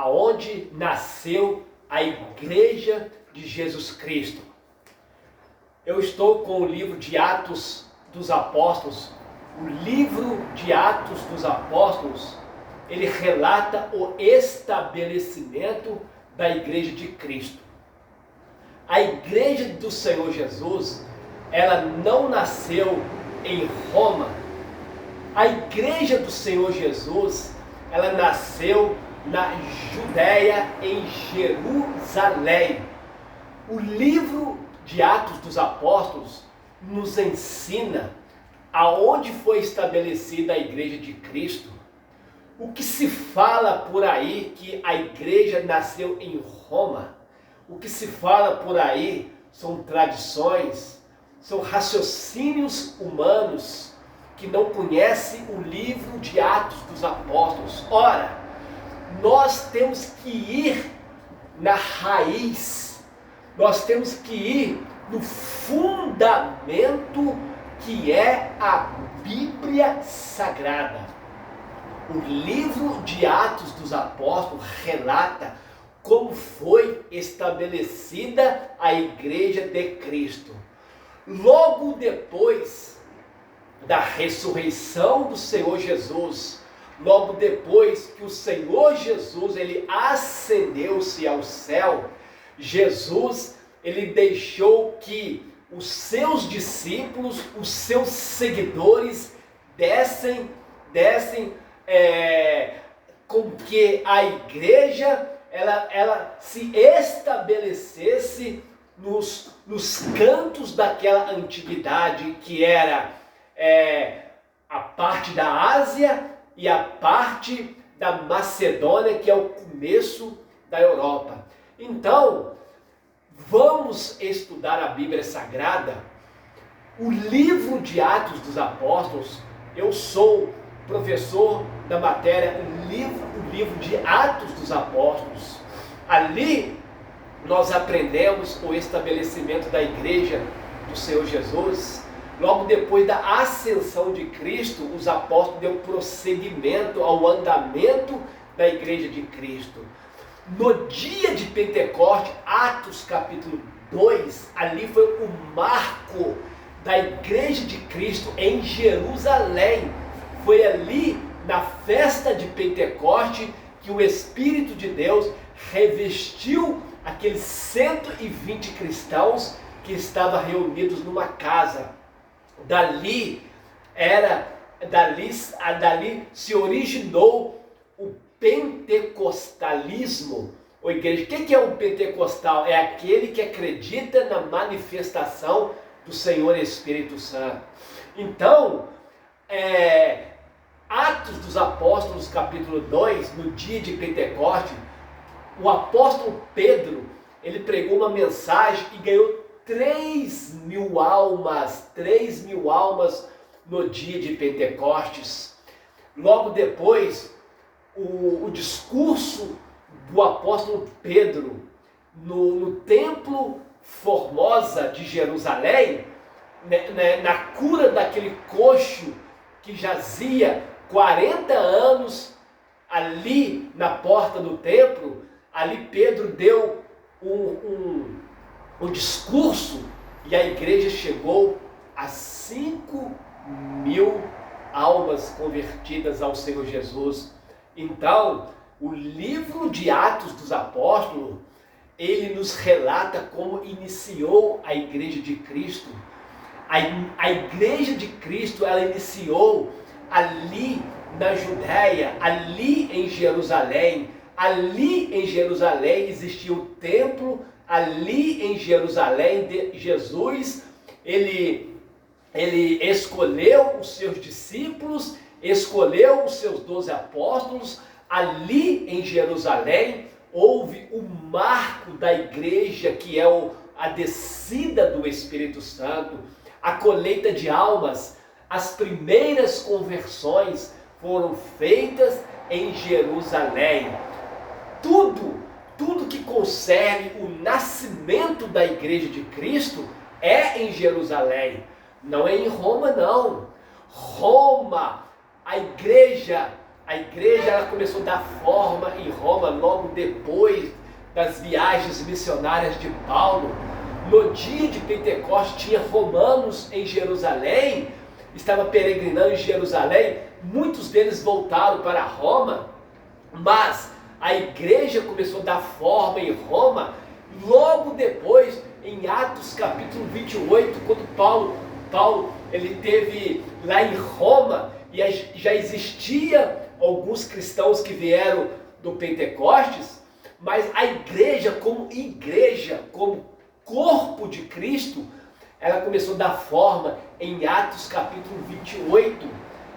aonde nasceu a Igreja de Jesus Cristo. Eu estou com o livro de Atos dos Apóstolos. O livro de Atos dos Apóstolos, ele relata o estabelecimento da Igreja de Cristo. A Igreja do Senhor Jesus, ela não nasceu em Roma. A Igreja do Senhor Jesus, ela nasceu na Judéia, em Jerusalém. O livro de Atos dos Apóstolos nos ensina aonde foi estabelecida a Igreja de Cristo. O que se fala por aí que a igreja nasceu em Roma, o que se fala por aí são tradições, são raciocínios humanos que não conhecem o livro de Atos dos Apóstolos. Ora, nós temos que ir na raiz, nós temos que ir no fundamento que é a Bíblia Sagrada. O livro de Atos dos Apóstolos relata como foi estabelecida a Igreja de Cristo. Logo depois da ressurreição do Senhor Jesus, logo depois que o Senhor Jesus ele ascendeu-se ao céu, Jesus ele deixou que os seus discípulos, os seus seguidores dessem com que a igreja ela se estabelecesse nos cantos daquela antiguidade que era a parte da Ásia e a parte da Macedônia, que é o começo da Europa. Então, vamos estudar a Bíblia Sagrada. O livro de Atos dos Apóstolos, eu sou professor da matéria o livro de Atos dos Apóstolos. Ali nós aprendemos o estabelecimento da Igreja do Senhor Jesus. Logo depois da ascensão de Cristo, os apóstolos deu prosseguimento ao andamento da Igreja de Cristo. No dia de Pentecoste, Atos capítulo 2, ali foi o marco da Igreja de Cristo em Jerusalém. Foi ali, na festa de Pentecoste, que o Espírito de Deus revestiu aqueles 120 cristãos que estavam reunidos numa casa. Dali se originou o pentecostalismo. Ô igreja, o que é um pentecostal? É aquele que acredita na manifestação do Senhor Espírito Santo. Então, Atos dos Apóstolos, capítulo 2, no dia de Pentecoste, o apóstolo Pedro, ele pregou uma mensagem e ganhou 3.000 almas no dia de Pentecostes. Logo depois, o discurso do apóstolo Pedro no templo Formosa de Jerusalém, na cura daquele coxo que jazia 40 anos ali na porta do templo, ali Pedro deu um discurso e a igreja chegou a 5.000 almas convertidas ao Senhor Jesus. Então, o livro de Atos dos Apóstolos, ele nos relata como iniciou a Igreja de Cristo. A Igreja de Cristo, ela iniciou ali na Judéia, ali em Jerusalém. Ali em Jerusalém existia o templo, ali em Jerusalém Jesus, ele escolheu os seus discípulos, escolheu os seus 12 apóstolos. Ali em Jerusalém houve o marco da igreja, que é a descida do Espírito Santo, a colheita de almas. As primeiras conversões foram feitas em Jerusalém. Tudo que concerne o nascimento da Igreja de Cristo é em Jerusalém, não é em Roma não. Roma, a igreja A igreja ela começou a dar forma em Roma logo depois das viagens missionárias de Paulo. No dia de Pentecostes tinha romanos em Jerusalém, estava peregrinando em Jerusalém, muitos deles voltaram para Roma, mas a igreja começou a dar forma em Roma logo depois, em Atos capítulo 28, quando Paulo ele teve lá em Roma, e já existia alguns cristãos que vieram do Pentecostes, mas a igreja, como corpo de Cristo, ela começou a dar forma em Atos capítulo 28.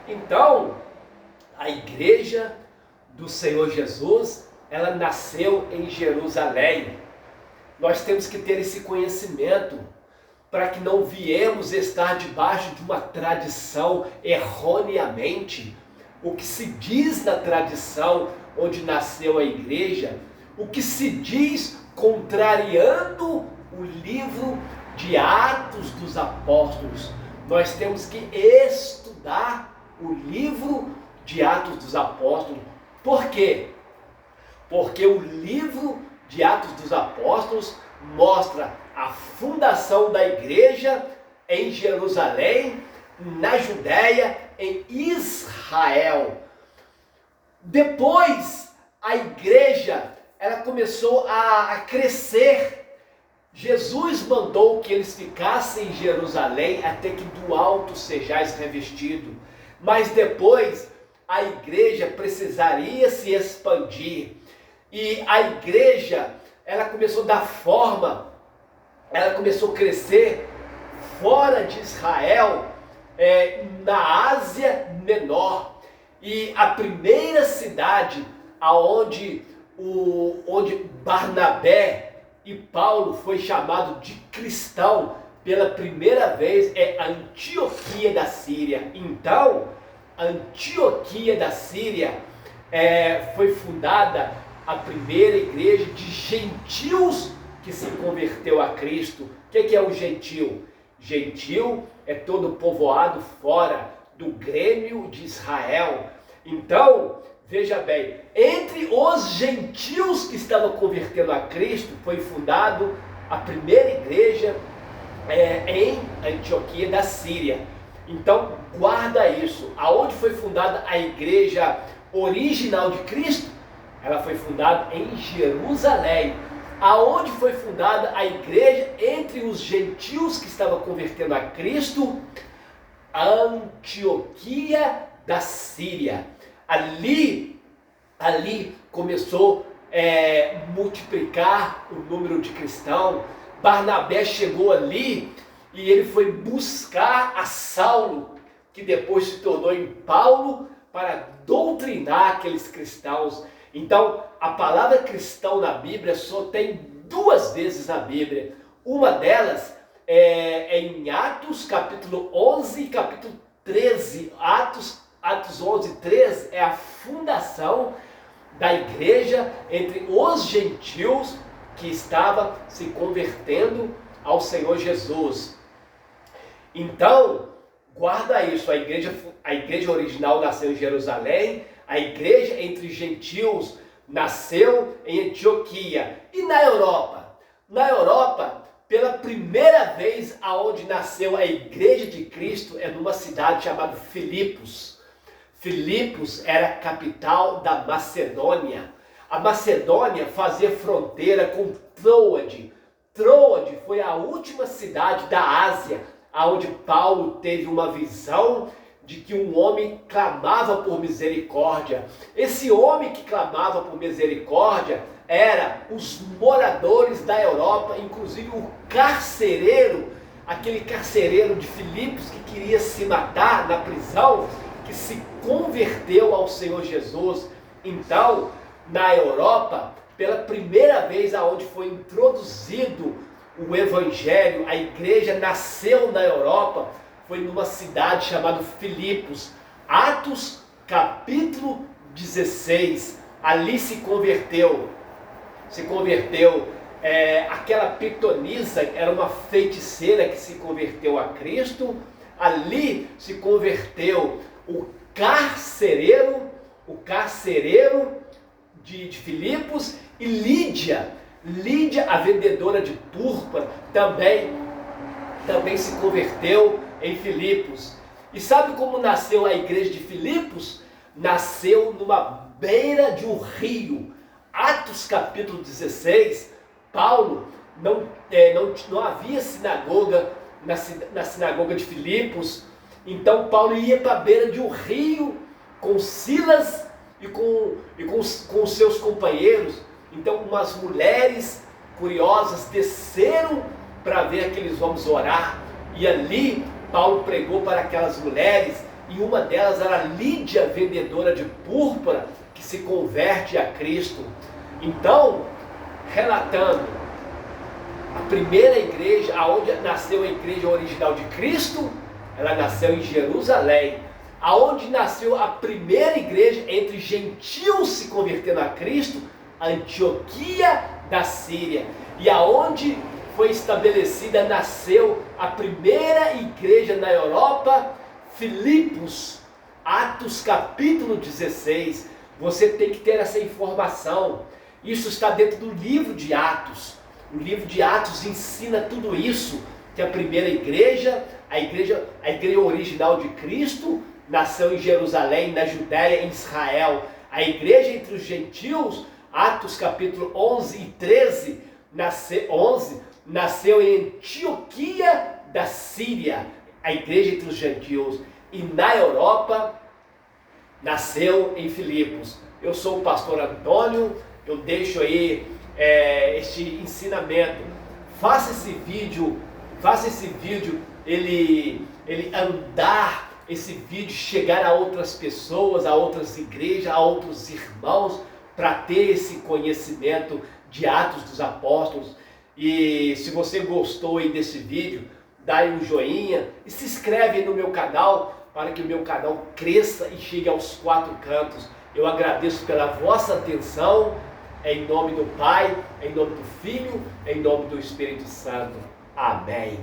Então, a igreja do Senhor Jesus, ela nasceu em Jerusalém. Nós temos que ter esse conhecimento para que não viemos estar debaixo de uma tradição erroneamente. O que se diz na tradição onde nasceu a igreja, o que se diz contrariando o livro de Atos dos Apóstolos. Nós temos que estudar o livro de Atos dos Apóstolos. Por quê? Porque o livro de Atos dos Apóstolos mostra a fundação da igreja em Jerusalém, na Judéia, em Israel. Depois, a igreja ela começou a crescer. Jesus mandou que eles ficassem em Jerusalém até que do alto sejais revestido. Mas depois a igreja precisaria se expandir. E a igreja, ela começou a dar forma, ela começou a crescer fora de Israel, na Ásia Menor. E a primeira cidade onde Barnabé e Paulo foi chamado de cristão pela primeira vez é Antioquia da Síria. Então, Antioquia da Síria foi fundada a primeira igreja de gentios que se converteu a Cristo. O que é o gentil? Gentil é todo povoado fora do grêmio de Israel. Então, veja bem, entre os gentios que estavam convertendo a Cristo, foi fundado a primeira igreja em Antioquia da Síria. Então, guarda isso. Aonde foi fundada a igreja original de Cristo? Ela foi fundada em Jerusalém. Aonde foi fundada a igreja entre os gentios que estavam convertendo a Cristo? Antioquia da Síria. Ali começou a multiplicar o número de cristãos. Barnabé chegou ali e ele foi buscar a Saulo, que depois se tornou em Paulo, para doutrinar aqueles cristãos. Então, a palavra cristão na Bíblia só tem duas vezes na Bíblia. Uma delas é em Atos capítulo 11 e capítulo 13. Atos 11, 13 é a fundação da igreja entre os gentios que estavam se convertendo ao Senhor Jesus. Então, guarda isso, a igreja original nasceu em Jerusalém, a igreja entre gentios nasceu em Antioquia. E na Europa? Na Europa, pela primeira vez aonde nasceu a igreja de Cristo é numa cidade chamada Filipos. Filipos era a capital da Macedônia. A Macedônia fazia fronteira com Troade. Troade foi a última cidade da Ásia, onde Paulo teve uma visão de que um homem clamava por misericórdia. Esse homem que clamava por misericórdia era os moradores da Europa, inclusive o carcereiro, aquele carcereiro de Filipos que queria se matar na prisão, que se converteu ao Senhor Jesus. Então, na Europa, pela primeira vez aonde foi introduzido o Evangelho, a igreja nasceu na Europa, foi numa cidade chamada Filipos. Atos capítulo 16, ali se converteu aquela pitonisa, era uma feiticeira que se converteu a Cristo. Ali se converteu o carcereiro carcereiro de Filipos, e Lídia, a vendedora de púrpura, também se converteu em Filipos. E sabe como nasceu a igreja de Filipos? Nasceu numa beira de um rio. Atos capítulo 16, Paulo, não havia sinagoga na sinagoga de Filipos, então Paulo ia para a beira de um rio com Silas e com os seus companheiros. Então umas mulheres curiosas desceram para ver aqueles homens orar, e ali Paulo pregou para aquelas mulheres, e uma delas era Lídia, vendedora de púrpura, que se converte a Cristo. Então, relatando, a primeira igreja, aonde nasceu a igreja original de Cristo, ela nasceu em Jerusalém. Aonde nasceu a primeira igreja entre gentios se convertendo a Cristo, Antioquia da Síria. E aonde foi estabelecida, nasceu a primeira igreja na Europa, Filipos. Atos capítulo 16. Você tem que ter essa informação. Isso está dentro do livro de Atos. O livro de Atos ensina tudo isso, que a primeira igreja, a igreja original de Cristo, nasceu em Jerusalém, na Judéia, em Israel. A igreja entre os gentios, Atos capítulo 11 e 13, nasceu em Antioquia da Síria, a igreja entre os gentios. E na Europa, nasceu em Filipos. Eu sou o pastor Antônio, eu deixo aí este ensinamento. Faça esse vídeo, ele andar, esse vídeo chegar a outras pessoas, a outras igrejas, a outros irmãos, para ter esse conhecimento de Atos dos Apóstolos. E se você gostou aí desse vídeo, dá aí um joinha e se inscreve aí no meu canal, para que o meu canal cresça e chegue aos 4 cantos. Eu agradeço pela vossa atenção, em nome do Pai, em nome do Filho, em nome do Espírito Santo. Amém.